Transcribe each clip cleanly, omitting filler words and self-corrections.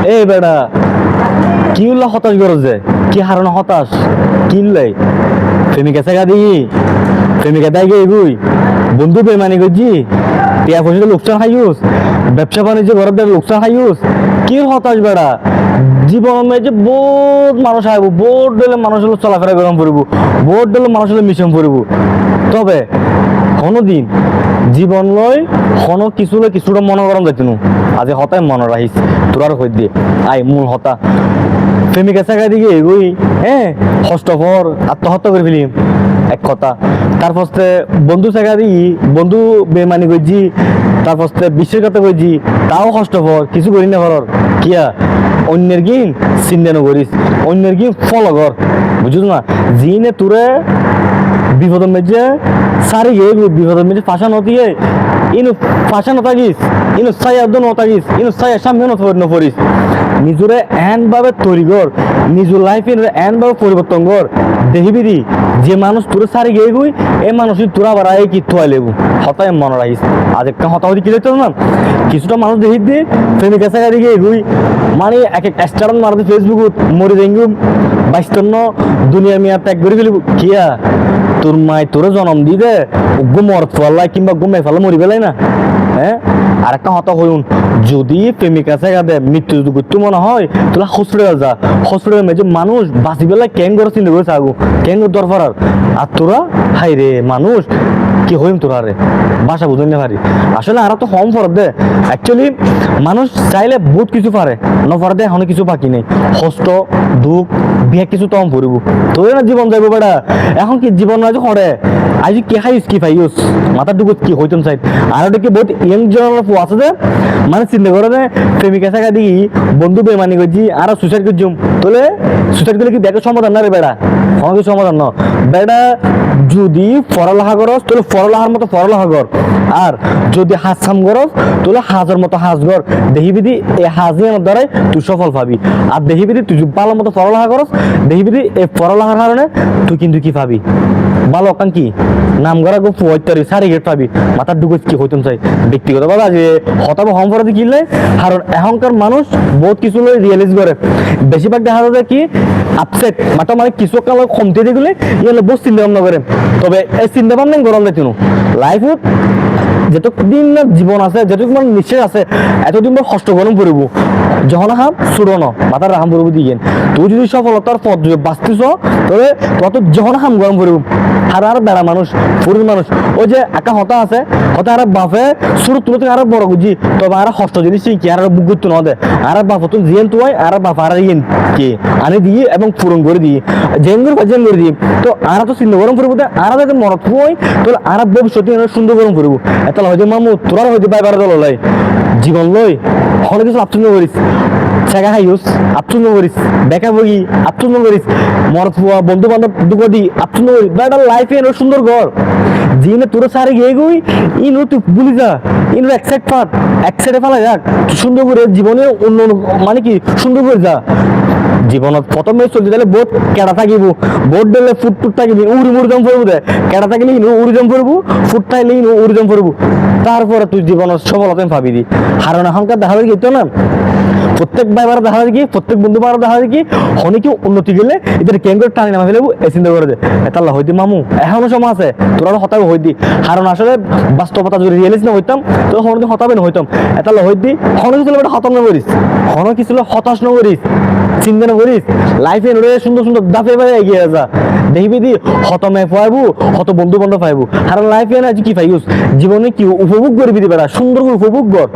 এই বেটা কি উল্লা হতাশ গরজে কি হারানো হতাশ কি উল্লাই প্রেমিকা চাকা দিই প্রেমিকা দায় গে এগুই বন্ধু বেমানি করছি টিয়া পয়সা লোকসান খাইউস ব্যবসা বাণিজ্য ঘরের দ্বারা লোকসান খাইউস কি হতাশ বেড়া জীবন যে বহুত মানুষ আইব বহুত দিলে মানুষ হলো চলাফেরা গরম পড়ব বহুত দিলে মানুষ হলো মিশন পড়ব তবে কোনোদিন জীবন লয় কোনো কিছুটা মনে গরম যাইত নু আজ হতায় মনে রাখিস তোরার হই দিয়ে আই মূল হতা প্রেমিকা চাকা দিকে এগুই হ্যাঁ হস্তফর আত্মহত্যা করে ফেলিম এক কথা তারপর বন্ধু চাকা দিই বন্ধু বেমানি করছি তারপর বিশ্বাসঘাতক করছি তাও হস্তফর কিছু করি না ঘর কিয়া অন্যের গিন চিন্তা করিস অন্যের গিন ফলো কর বুঝিস না জিনে তোরে বিপদের মেঝে সারি গে বিপদের মেঝে ফাঁসা নতিয়ে ইনু ফাঁসা নতাগিস ইনু ছায়া দো নতাগিস ইনু ছায়া সামনে নপরিস নিজরে এন ভাবে তৈরি কর নিজের লাইফের এন ভাবে পরিবর্তন কর দেখিবি যে মানুষ তোরে সারি গে গুই এই মানুষ তোরা বাড়াই কি তোয়াই লেবু হতায় মনে রাখিস আজ একটা হতাহতি কি দেখতে না কিছুটা মানুষ দেখি দিয়ে প্রেমিকা চাকা দিকে এগুই মানে এক এক স্টারন মারতে ফেসবুকত মরে দেখবি বাইস্তন্য দুনিয়া মিয়া ত্যাগ করে ফেলিব কিয়া তোর মায় তোরে জন্ম দি দে মর ফেলাই কিংবা গুমাই ফেলা মরি পেলাই না হ্যাঁ আর একটা হতা হইন যদি প্রেমিকা চাকা দে মৃত্যু যদি করতে মনে হয় তোলা হসপিটাল যা হসপিটাল মেয়ে মানুষ বাঁচি বেলায় ক্যাং করে চিন্তা করেছে আগু ক্যাং দরকার আর তোরা হাই রে মানুষ কি হইম তোরা রে বাসা বুঝতে না পারি আসলে আর তো হম ফরত দে অ্যাকচুয়ালি মানুষ চাইলে বহুত কিছু পারে নপারে দে এখন কিছু বাকি নেই কষ্ট দুঃখ বিয়া কিছু তো হম পড়ব তোর না জীবন যাইব বেটা এখন কি জীবন আজ করে আজ কি খাইস কি পাইস মাথার ডুবুত কি হইতাম চাই আর ওটা কি বহুত ইয়ং জেনারেল আছে দে মানে চিন্তা করে দে প্রেমিকা চাকা দিই বন্ধু বেমানি করছি আর সুইসাইড করছুম তোলে সুইসাইড করলে কি ব্যাগের সমাধান না রে বেটা কোনো কিছু সমাধান না বেটা যদি পড়ালেখা করস তাহলে পড়ালেখার মতো পড়ালেখা কর আর যদি হাজ কাম করস তাহলে হাজের মতো হাজ কর দেখিবি এই হাজের দ্বারাই তুই সফল পাবি আর দেখিবি তুই ভালো মতো পড়ালেখা করস দেখিবি এই পড়ালেখার কারণে তুই কিন্তু কি পাবি ভালো কান কি নাম করা গো পঁয়তারি সার্টিফিকেট পাবি মাথার ডুকুস কি হইতাম চাই ব্যক্তিগতভাবে আজ হতাব হম ফরাতে কিনলে কারণ এখনকার মানুষ বহুত কিছু রিয়েলাইজ করে বেশিরভাগ দেখা যায় কি আপসেট মাথা মানে কিছু কাল কমতে দিয়ে গেলে ইয়ে বহুত চিন্তা ভাবনা করে তবে এই চিন্তা ভাবনা গরম দেয় লাইফত যতদিন না জীবন আছে যতদিন মানে নিশ্চয় আছে এতদিন কষ্ট গরম পড়ব যখন হাম ছুড়ন মাথার রাহাম পড়ব দিয়ে তুই যদি সফলতার পথ বাঁচতেছ তবে তত যখন হাম গরম পড়ব আর বেড়া মানুষ পুরুষ মানুষ ওই যে একটা হতা আছে হতা আর বাপে শুরু তুলো থেকে আর বড় বুঝি তবে আর কষ্ট জিনিস কি আর বুক করতে না দে আর বাপ তুই জিয়েন তুই আর বাপ আর ইয়েন কি আনি দিয়ে এবং পূরণ করে দিয়ে জেন করে দিয়ে তো আর তো চিন্তা গরম পড়ব আর যদি মনত তুই তাহলে আর ভবিষ্যতে সুন্দর গরম পড়ব তাহলে হয়তো মামু তোরা হয়তো বাইবার দল লাই জীবন লই হলে কিছু আপচন্দ করিস ছেঁকা খাইস আপচন্দ করিস বেকা বগি আপচন্দ করিস মরত ফুয়া বন্ধু বান্ধব দুঃখ দি আপচন্দ করিস বেটা লাইফে এর সুন্দর ঘর জিনে তোরা সারে গিয়ে গই ইনো তুই ভুলি যা ইনো একসাইডে ফেলা যাক সুন্দর করে জীবনে অন্য মানে কি সুন্দর করে যা জীবনত প্রথমে চলতে গেলে বহুত কেড়া থাকিব বহুত দিলে ফুট থাকিবি উড়িজম পড়বো দে কেড়া থাকিলে উড়িজম পড়বো ফুট থাকলে উড়িজম পড়বো তারপরে তুই জীবনের সফলতা পাবি দি কারণ এখনকার দেখা যায় কি না প্রত্যেক ভাইবার দেখা যায় কি প্রত্যেক বন্ধু বার দেখা যায় কি হনে কি উন্নতি গেলে এদের কেন করে টানি নামা ফেলবো এই চিন্তা করে দে তাহলে হইতি মামু এখনো সময় আছে তোরা হতাবে হইতি কারণ আসলে বাস্তবতা যদি রিয়েলিস্ট না হইতাম তো হনে হতাবে না হইতাম তাহলে হইতি হনে কিছু হতাম না করিস হনে কিছু হতাশ না করিস চিন্তা না করিস লাইফে সুন্দর সুন্দর দাপে বাইরে এগিয়ে যা দেখবি দি হতমে পাইবো হত বন্ধু বান্ধব পাইবো কারণ লাইফে না কি পাইস জীবনে কি উপভোগ করবি দি বেড়া সুন্দর করে উপভোগ কর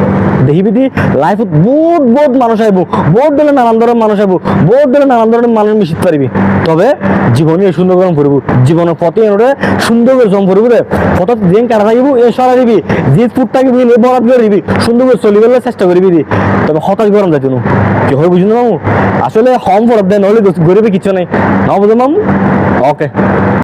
দেখবি দি লাইফত বহুত বহুত মানুষ আইব বহুত দিলে নানান ধরনের মানুষ আইব বহুত দিলে নানান ধরনের মানুষ মিশিত পারবি তবে জীবনে সুন্দর গরম করবো জীবনের পথে এনে সুন্দর করে জম করবো রে পথ যেন কাটা থাকিব এ সরা দিবি যে ফুট থাকিবি বরাদ করে দিবি সুন্দর করে চলিবে চেষ্টা করবি দি তবে হতাশ গরম যাইতো কি হয় বুঝলি মামু আসলে হম ফরত দেয় নহলে গরিবে কিছু নেই না বুঝো মামু ওকে